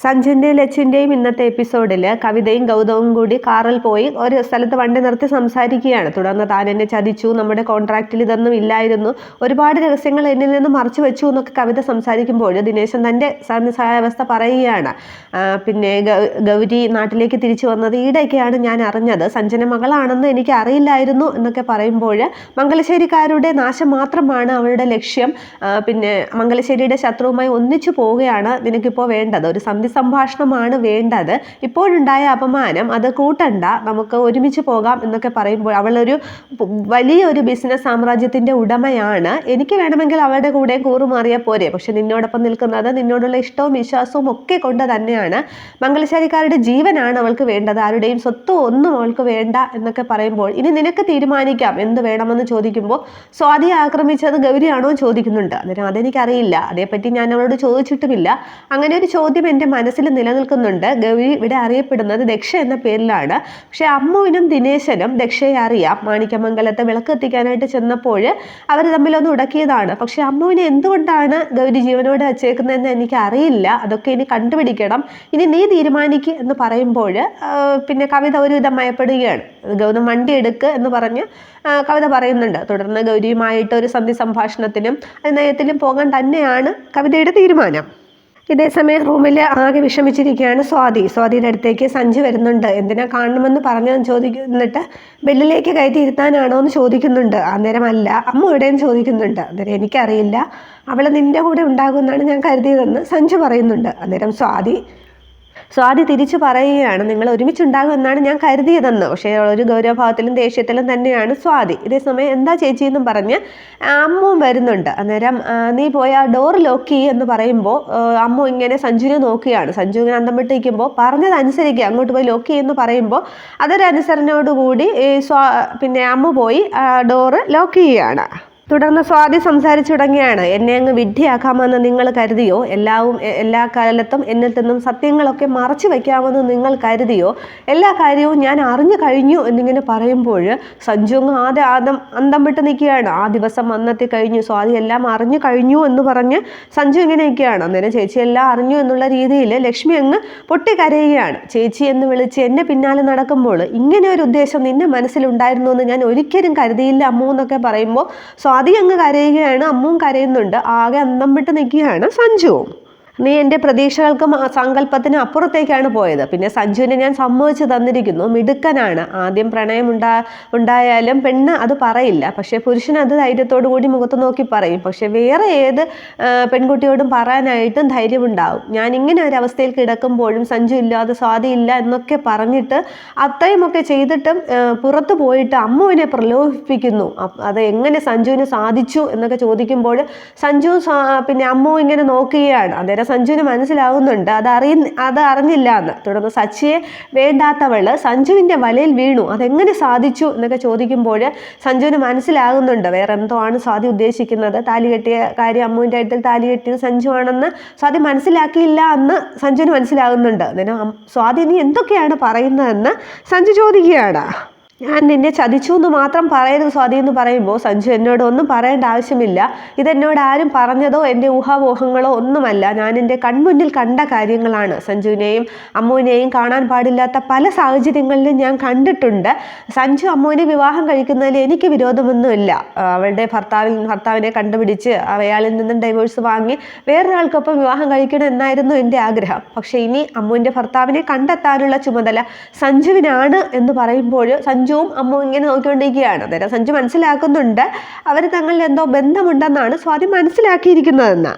സഞ്ജുവിൻ്റെയും ലച്ചുവിൻ്റെയും ഇന്നത്തെ എപ്പിസോഡിൽ കവിതയും ഗൗതവും കൂടി കാറിൽ പോയി ഒരു സ്ഥലത്ത് വണ്ടി നിർത്തി സംസാരിക്കുകയാണ്. തുടർന്ന് താൻ എന്നെ ചതിച്ചു, നമ്മുടെ കോൺട്രാക്റ്റിൽ ഇതൊന്നും ഇല്ലായിരുന്നു, ഒരുപാട് രഹസ്യങ്ങൾ എന്നിൽ നിന്ന് മറച്ചു വെച്ചു എന്നൊക്കെ കവിത സംസാരിക്കുമ്പോൾ ദിനേശൻ തൻ്റെ സഹായാവസ്ഥ പറയുകയാണ്. പിന്നെ ഗൗരി നാട്ടിലേക്ക് തിരിച്ചു വന്നത് ഈയിടെയൊക്കെയാണ് ഞാൻ അറിഞ്ഞത്, സഞ്ജന മകളാണെന്ന് എനിക്ക് അറിയില്ലായിരുന്നു എന്നൊക്കെ പറയുമ്പോൾ മംഗലശ്ശേരിക്കാരുടെ നാശം മാത്രമാണ് അവളുടെ ലക്ഷ്യം. പിന്നെ മംഗലശ്ശേരിയുടെ ശത്രുവുമായി ഒന്നിച്ചു പോവുകയാണ് നിനക്കിപ്പോൾ വേണ്ടത്, ഒരു സന്ധി സംഭാഷണമാണ് വേണ്ടത്, ഇപ്പോഴുണ്ടായ അപമാനം അത് കൂട്ടണ്ട, നമുക്ക് ഒരുമിച്ച് പോകാം എന്നൊക്കെ പറയുമ്പോൾ അവളൊരു വലിയൊരു ബിസിനസ് സാമ്രാജ്യത്തിൻ്റെ ഉടമയാണ്, എനിക്ക് വേണമെങ്കിൽ അവളുടെ കൂടെ കൂറുമാറിയാൽ പോരെ, പക്ഷെ നിന്നോടൊപ്പം നിൽക്കുന്നത് നിന്നോടുള്ള ഇഷ്ടവും വിശ്വാസവും ഒക്കെ കൊണ്ട് തന്നെയാണ്, മംഗലശ്ശേരിക്കാരുടെ ജീവനാണ് അവൾക്ക് വേണ്ടത്, ആരുടെയും സ്വത്തോ ഒന്നും അവൾക്ക് വേണ്ട എന്നൊക്കെ പറയുമ്പോൾ ഇനി നിനക്ക് തീരുമാനിക്കാം എന്ത് വേണമെന്ന് ചോദിക്കുമ്പോൾ സ്വാതിയെ ആക്രമിച്ചത് ഗൗരിയാണോ ചോദിക്കുന്നുണ്ട്. അന്നേരം അതെനിക്കറിയില്ല, അതേപ്പറ്റി ഞാൻ അവളോട് ചോദിച്ചിട്ടുമില്ല, അങ്ങനെ ഒരു ചോദ്യം എൻ്റെ മനസ്സിൽ നിലനിൽക്കുന്നുണ്ട്. ഗൗരി ഇവിടെ അറിയപ്പെടുന്നത് ദക്ഷ എന്ന പേരിലാണ്, പക്ഷെ അമ്മുവിനും ദിനേശനും ദക്ഷയെ അറിയാം. മാണിക്യമംഗലത്തെ വിളക്ക് എത്തിക്കാനായിട്ട് ചെന്നപ്പോൾ അവർ തമ്മിലൊന്ന് ഉടക്കിയതാണ്, പക്ഷെ അമ്മുവിനെ എന്തുകൊണ്ടാണ് ഗൗരി ജീവനോട് വച്ചേക്കുന്നതെന്ന് എനിക്ക് അറിയില്ല, അതൊക്കെ ഇനി കണ്ടുപിടിക്കണം, ഇനി നീ തീരുമാനിക്കുക എന്ന് പറയുമ്പോൾ പിന്നെ കവിത ഒരുവിധം മയപ്പെടുകയാണ്. ഗൗതം വണ്ടി എടുക്ക് എന്ന് പറഞ്ഞ് കവിത പറയുന്നുണ്ട്. തുടർന്ന് ഗൗരിയുമായിട്ട് ഒരു സന്ധി സംഭാഷണത്തിനും നയത്തിലും പോകാൻ തന്നെയാണ് കവിതയുടെ തീരുമാനം. ഇതേസമയം റൂമിൽ ആകെ വിഷമിച്ചിരിക്കുകയാണ് സ്വാതിയുടെ അടുത്തേക്ക് സഞ്ജു വരുന്നുണ്ട്. എന്തിനാ കാണണമെന്ന് പറഞ്ഞതെന്ന് ചോദിക്കുന്നിട്ട് ബെല്ലിലേക്ക് കയറ്റി ഇരുത്താനാണോ എന്ന് ചോദിക്കുന്നുണ്ട്. അന്നേരം അല്ല, അമ്മ എവിടെയും ചോദിക്കുന്നുണ്ട്. അന്നേരം എനിക്കറിയില്ല, അവൾ നിൻ്റെ കൂടെ ഉണ്ടാകുമെന്നാണ് ഞാൻ കരുതിയതെന്ന് സഞ്ജു പറയുന്നുണ്ട്. അന്നേരം സ്വാതി തിരിച്ചു പറയുകയാണ്, നിങ്ങൾ ഒരുമിച്ചുണ്ടാകുമെന്നാണ് ഞാൻ കരുതിയതെന്ന്. പക്ഷേ ഒരു ഗൗരവഭാവത്തിലും ദേഷ്യത്തിലും തന്നെയാണ് സ്വാതി. ഇതേസമയം എന്താ ചേച്ചി എന്നും പറഞ്ഞ് അമ്മുവും വരുന്നുണ്ട്. അന്നേരം നീ പോയി ആ ഡോർ ലോക്ക് ചെയ്യുക എന്ന് പറയുമ്പോൾ അമ്മു ഇങ്ങനെ സഞ്ജുവിനെ നോക്കുകയാണ്. സഞ്ജു ഇങ്ങനെ അന്തം വിട്ടിരിക്കുമ്പോൾ പറഞ്ഞതനുസരിക്കുക, അങ്ങോട്ട് പോയി ലോക്ക് ചെയ്യുമെന്ന് പറയുമ്പോൾ അതൊരനുസരണയോടുകൂടി പിന്നെ അമ്മു പോയി ഡോറ് ലോക്ക് ചെയ്യുകയാണ്. തുടർന്ന് സ്വാതി സംസാരിച്ചു തുടങ്ങിയാണ്. എന്നെ അങ്ങ് വിഡ്ഢിയാക്കാമെന്ന് നിങ്ങൾ കരുതിയോ, എല്ലാ കാലത്തും എന്നിൽ നിന്നും സത്യങ്ങളൊക്കെ മറച്ചു വയ്ക്കാമെന്ന് നിങ്ങൾ കരുതിയോ, എല്ലാ കാര്യവും ഞാൻ അറിഞ്ഞു കഴിഞ്ഞു എന്നിങ്ങനെ പറയുമ്പോൾ സഞ്ജു അങ്ങ് അന്തം വിട്ട് നിൽക്കുകയാണ്. ആ ദിവസം വന്നെത്തി കഴിഞ്ഞു, സ്വാതി എല്ലാം അറിഞ്ഞു കഴിഞ്ഞു എന്ന് പറഞ്ഞ് സഞ്ജു ഇങ്ങനെ നിൽക്കുകയാണ്. അന്നേരം ചേച്ചി എല്ലാം അറിഞ്ഞു എന്നുള്ള രീതിയിൽ ലക്ഷ്മി അങ്ങ് പൊട്ടിക്കരയുകയാണ്. ചേച്ചി എന്ന് വിളിച്ച് എന്നെ പിന്നാലെ നടക്കുമ്പോൾ ഇങ്ങനെ ഒരു ഉദ്ദേശം നിന്റെ മനസ്സിലുണ്ടായിരുന്നു എന്ന് ഞാൻ ഒരിക്കലും കരുതിയില്ല അമ്മു എന്നൊക്കെ പറയുമ്പോൾ സ്വാതി അങ്ങ് കരയുകയാണ്, അമ്മുവും കരയുന്നുണ്ട്. ആകെ അന്തം വിട്ട് നിൽക്കുകയാണ് സഞ്ജുവും. നീ എൻ്റെ പ്രതീക്ഷകൾക്കും സങ്കല്പത്തിനും അപ്പുറത്തേക്കാണ് പോയത്. പിന്നെ സഞ്ജുവിനെ ഞാൻ സമ്മതിച്ചു തന്നിരിക്കുന്നു, മിടുക്കനാണ്. ആദ്യം പ്രണയം ഉണ്ടായാലും പെണ്ണ് അത് പറയില്ല, പക്ഷേ പുരുഷൻ അത് ധൈര്യത്തോടു കൂടി മുഖത്ത് നോക്കി പറയും. പക്ഷെ വേറെ ഏത് പെൺകുട്ടിയോടും പറയാനായിട്ടും ധൈര്യമുണ്ടാവും. ഞാൻ ഇങ്ങനെ ഒരു അവസ്ഥയിൽ കിടക്കുമ്പോഴും സഞ്ജു ഇല്ലാതെ സ്വാതി ഇല്ല എന്നൊക്കെ പറഞ്ഞിട്ട് അത്രയുമൊക്കെ ചെയ്തിട്ടും പുറത്തു പോയിട്ട് അമ്മുവിനെ പ്രലോഭിപ്പിക്കുന്നു. അത് എങ്ങനെ സഞ്ജുവിന് സാധിച്ചു എന്നൊക്കെ ചോദിക്കുമ്പോൾ സഞ്ജു പിന്നെ അമ്മു ഇങ്ങനെ നോക്കുകയാണ്. അന്നേരം സഞ്ജുവിന് മനസ്സിലാവുന്നുണ്ട് അത് അറിഞ്ഞില്ല എന്ന്. തുടർന്ന് സച്ചിയെ വേണ്ടാത്തവള് സഞ്ജുവിൻ്റെ വലയിൽ വീണു, അതെങ്ങനെ സാധിച്ചു എന്നൊക്കെ ചോദിക്കുമ്പോൾ സഞ്ജുവിന് മനസ്സിലാകുന്നുണ്ട് വേറെ എന്തോ ആണ് സ്വാതി ഉദ്ദേശിക്കുന്നത്. താലി കെട്ടിയ കാര്യം, അമ്മുവിൻ്റെ അടുത്തിൽ താലി കെട്ടിയത് സഞ്ജു ആണെന്ന് സ്വാതി മനസ്സിലാക്കിയില്ല എന്ന് സഞ്ജുവിന് മനസ്സിലാകുന്നുണ്ട്. അന്നേരം സ്വാതി നീ എന്തൊക്കെയാണ് പറയുന്നതെന്ന് സഞ്ജു ചോദിക്കുകയാണ്. ഞാൻ നിന്നെ ചതിച്ചു എന്ന് മാത്രം പറയരുത് സ്വാതി എന്ന് പറയുമ്പോൾ സഞ്ജു എന്നോട് ഒന്നും പറയേണ്ട ആവശ്യമില്ല, ഇതെന്നോട് ആരും പറഞ്ഞതോ എൻ്റെ ഊഹാപോഹങ്ങളോ ഒന്നുമല്ല, ഞാൻ എൻ്റെ കൺമുന്നിൽ കണ്ട കാര്യങ്ങളാണ്. സഞ്ജുവിനെയും അമ്മുവിനെയും കാണാൻ പാടില്ലാത്ത പല സാഹചര്യങ്ങളിലും ഞാൻ കണ്ടിട്ടുണ്ട്. സഞ്ജു അമ്മുവിനെ വിവാഹം കഴിക്കുന്നതിൽ എനിക്ക് വിരോധമൊന്നുമില്ല. അവളുടെ ഭർത്താവിനെ കണ്ടുപിടിച്ച് അയാളിൽ നിന്നും ഡൈവേഴ്സ് വാങ്ങി വേറൊരാൾക്കൊപ്പം വിവാഹം കഴിക്കണം എന്നായിരുന്നു എൻ്റെ ആഗ്രഹം. പക്ഷേ ഇനി അമ്മുവിൻ്റെ ഭർത്താവിനെ കണ്ടെത്താനുള്ള ചുമതല സഞ്ജുവിനാണ് എന്ന് പറയുമ്പോൾ സഞ്ജുവും അമ്മു ഇങ്ങനെ നോക്കിക്കൊണ്ടിരിക്കുകയാണ്. അന്നേരം സഞ്ജു മനസ്സിലാക്കുന്നുണ്ട് അവർ തങ്ങളിൽ എന്തോ ബന്ധമുണ്ടെന്നാണ് സ്വാതി മനസ്സിലാക്കിയിരിക്കുന്നതെന്ന്.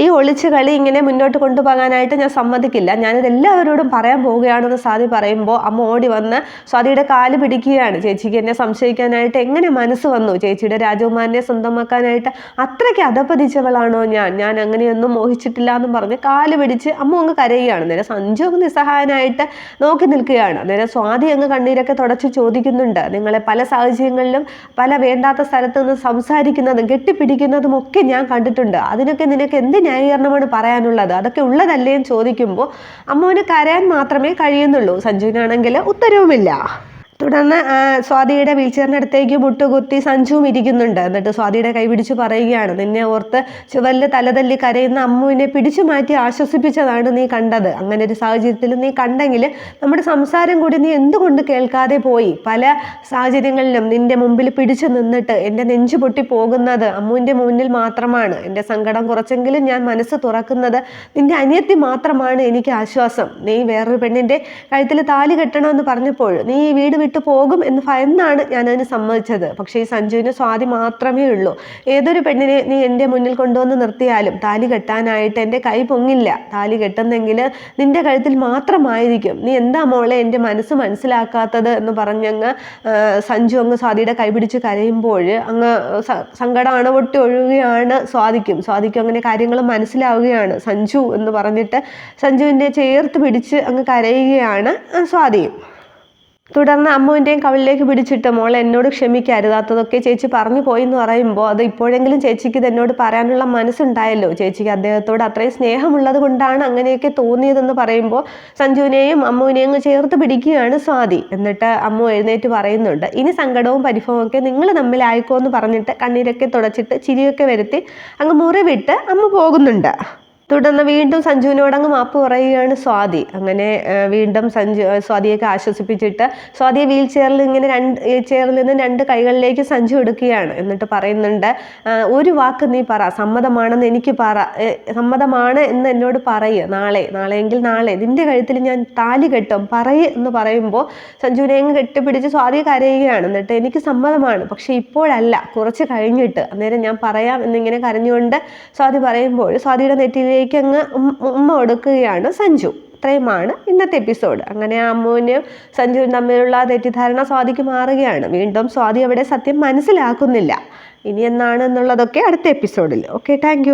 ഈ ഒളിച്ചു കളി ഇങ്ങനെ മുന്നോട്ട് കൊണ്ടുപോകാനായിട്ട് ഞാൻ സമ്മതിക്കില്ല, ഞാനിത് എല്ലാവരോടും പറയാൻ പോവുകയാണെന്ന് സ്വാതി പറയുമ്പോൾ അമ്മ ഓടി വന്ന് സ്വാതിയുടെ കാല് പിടിക്കുകയാണ്. ചേച്ചിക്ക് എന്നെ സംശയിക്കാനായിട്ട് എങ്ങനെ മനസ്സ് വന്നു, ചേച്ചിയുടെ രാജകുമാരനെ സ്വന്തമാക്കാനായിട്ട് അത്രയ്ക്ക് അധപ്പതിച്ചവളാണോ ഞാൻ അങ്ങനെയൊന്നും മോഹിച്ചിട്ടില്ല എന്നും പറഞ്ഞ് കാല് പിടിച്ച് അമ്മ അങ്ങ് കരയുകയാണ്. നേരെ സഞ്ജു അങ്ങ് നിസ്സഹായനായിട്ട് നോക്കി നിൽക്കുകയാണ്. നേരെ സ്വാതി അങ്ങ് കണ്ണീരൊക്കെ തുടച്ച് ചോദിക്കുന്നുണ്ട്, നിങ്ങളെ പല സാഹചര്യങ്ങളിലും പല വേണ്ടാത്ത സ്ഥലത്ത് നിന്ന് സംസാരിക്കുന്നതും കെട്ടിപ്പിടിക്കുന്നതും ഒക്കെ ഞാൻ കണ്ടിട്ടുണ്ട്, അതിനൊക്കെ നിനക്ക് എന്ത് ന്യായീകരണമാണ് പറയാനുള്ളത്, അതൊക്കെ ഉള്ളതല്ലേ എന്ന് ചോദിക്കുമ്പോൾ അമ്മുവിന് കരയാൻ മാത്രമേ കഴിയുന്നുള്ളൂ. സഞ്ജുവിനാണെങ്കിൽ ഉത്തരവുമില്ല. തുടർന്ന് സ്വാതിയുടെ വീൽചെയറിൻ്റെ അടുത്തേക്ക് മുട്ടുകുത്തി സഞ്ജുവും ഇരിക്കുന്നുണ്ട്. എന്നിട്ട് സ്വാതിയുടെ കൈ പിടിച്ച് പറയുകയാണ്, നിന്നെ ഓർത്ത് ചുവലിൽ തലതല്ലി കരയുന്ന അമ്മുവിനെ പിടിച്ചു മാറ്റി ആശ്വസിപ്പിച്ചതാണ് നീ കണ്ടത്. അങ്ങനെ ഒരു സാഹചര്യത്തിൽ നീ കണ്ടെങ്കിൽ നമ്മുടെ സംസാരം കൂടി നീ എന്തുകൊണ്ട് കേൾക്കാതെ പോയി? പല സാഹചര്യങ്ങളിലും നിന്റെ മുമ്പിൽ പിടിച്ചു നിന്നിട്ട് എൻ്റെ നെഞ്ചു പൊട്ടി പോകുന്നത് അമ്മുവിൻ്റെ മുന്നിൽ മാത്രമാണ്. എൻ്റെ സങ്കടം കുറച്ചെങ്കിലും ഞാൻ മനസ്സ് തുറക്കുന്നത് നിന്റെ അനിയത്തി മാത്രമാണ് എനിക്ക് ആശ്വാസം. നീ വേറൊരു പെണ്ണിൻ്റെ കഴുത്തിൽ താലി കെട്ടണമെന്ന് പറഞ്ഞപ്പോൾ നീ ഈ വീട് വിട്ടു പോകും എന്ന് ഭയന്നാണ് ഞാനതിന് സമ്മതിച്ചത്. പക്ഷേ ഈ സഞ്ജുവിന് സ്വാതി മാത്രമേ ഉള്ളൂ. ഏതൊരു പെണ്ണിനെ നീ എൻ്റെ മുന്നിൽ കൊണ്ടുവന്ന് നിർത്തിയാലും താലി കെട്ടാനായിട്ട് എൻ്റെ കൈ പൊങ്ങില്ല. താലി കെട്ടുന്നെങ്കിൽ നിന്റെ കഴുത്തിൽ മാത്രമായിരിക്കും. നീ എന്താ മോളെ എൻ്റെ മനസ്സ് മനസ്സിലാക്കാത്തത് എന്ന് പറഞ്ഞങ്ങ് സഞ്ജു അങ്ങ് സ്വാതിയുടെ കൈ പിടിച്ച് കരയുമ്പോൾ അങ്ങ് സങ്കടം അണപൊട്ടി ഒഴുകുകയാണ് സ്വാതിക്കും അങ്ങനെ കാര്യങ്ങൾ മനസ്സിലാവുകയാണ്. സഞ്ജു എന്ന് പറഞ്ഞിട്ട് സഞ്ജുവിൻ്റെ ചേർത്ത് പിടിച്ച് അങ്ങ് കരയുകയാണ് സ്വാതിയും. തുടർന്ന് അമ്മുവിൻ്റെയും കവിളിലേക്ക് പിടിച്ചിട്ട്, മോളെ എന്നോട് ക്ഷമിക്കരുതാത്തതൊക്കെ ചേച്ചി പറഞ്ഞു പോയി എന്ന് പറയുമ്പോൾ അത് ഇപ്പോഴെങ്കിലും ചേച്ചിക്ക് ഇത് എന്നോട് പറയാനുള്ള മനസ്സുണ്ടായല്ലോ. ചേച്ചിക്ക് അദ്ദേഹത്തോട് അത്രയും സ്നേഹമുള്ളത് കൊണ്ടാണ് അങ്ങനെയൊക്കെ തോന്നിയതെന്ന് പറയുമ്പോൾ സഞ്ജുവിനെയും അമ്മുവിനെയും ചേർത്ത് പിടിക്കുകയാണ് സ്വാതി. എന്നിട്ട് അമ്മു എഴുന്നേറ്റ് പറയുന്നുണ്ട്, ഇനി സങ്കടവും പരിഭവവും ഒക്കെ നിങ്ങൾ തമ്മിലായിക്കോ എന്ന് പറഞ്ഞിട്ട് കണ്ണീരൊക്കെ തുടച്ചിട്ട് ചിരിയൊക്കെ വരുത്തി അങ്ങ് മുറി വിട്ട് അമ്മ പോകുന്നുണ്ട്. തുടർന്ന് വീണ്ടും സഞ്ജുവിനോടങ്ങ് മാപ്പ് പറയുകയാണ് സ്വാതി. അങ്ങനെ വീണ്ടും സ്വാതിയൊക്കെ ആശ്വസിപ്പിച്ചിട്ട് സ്വാതിയെ വീൽ ചെയറിൽ ഇങ്ങനെ ചെയറിൽ നിന്ന് 2 കൈകളിലേക്ക് സഞ്ജു എടുക്കുകയാണ്. എന്നിട്ട് പറയുന്നുണ്ട്, ഒരു വാക്ക് നീ പറ, സമ്മതമാണെന്ന് എനിക്ക് പറ, സമ്മതമാണ് എന്ന് എന്നോട് പറയ്. നാളെയെങ്കിൽ നാളെ നിന്റെ കഴുത്തിൽ ഞാൻ താലി കെട്ടും പറയ് എന്ന് പറയുമ്പോൾ സഞ്ജുവിനെ അങ്ങ് കെട്ടിപ്പിടിച്ച് സ്വാതി കരയുകയാണ്. എന്നിട്ട് എനിക്ക് സമ്മതമാണ്, പക്ഷെ ഇപ്പോഴല്ല, കുറച്ച് കഴിഞ്ഞിട്ട്, അന്നേരം ഞാൻ പറയാം എന്നിങ്ങനെ കരഞ്ഞുകൊണ്ട് സ്വാതി പറയുമ്പോൾ സ്വാതിയുടെ നെറ്റിയിലേക്ക് അങ്ങ് ഉമ്മ കൊടുക്കുകയാണ് സഞ്ജു. ഇത്രയുമാണ് ഇന്നത്തെ എപ്പിസോഡ്. അങ്ങനെ അമ്മുവിനും സഞ്ജുവും തമ്മിലുള്ള തെറ്റിദ്ധാരണ സ്വാതിക്ക് മാറുകയാണ്. വീണ്ടും സ്വാതി അവിടെ സത്യം മനസ്സിലാക്കുന്നില്ല. ഇനി എന്നാണ് എന്നുള്ളതൊക്കെ അടുത്ത എപ്പിസോഡിൽ. Okay, thank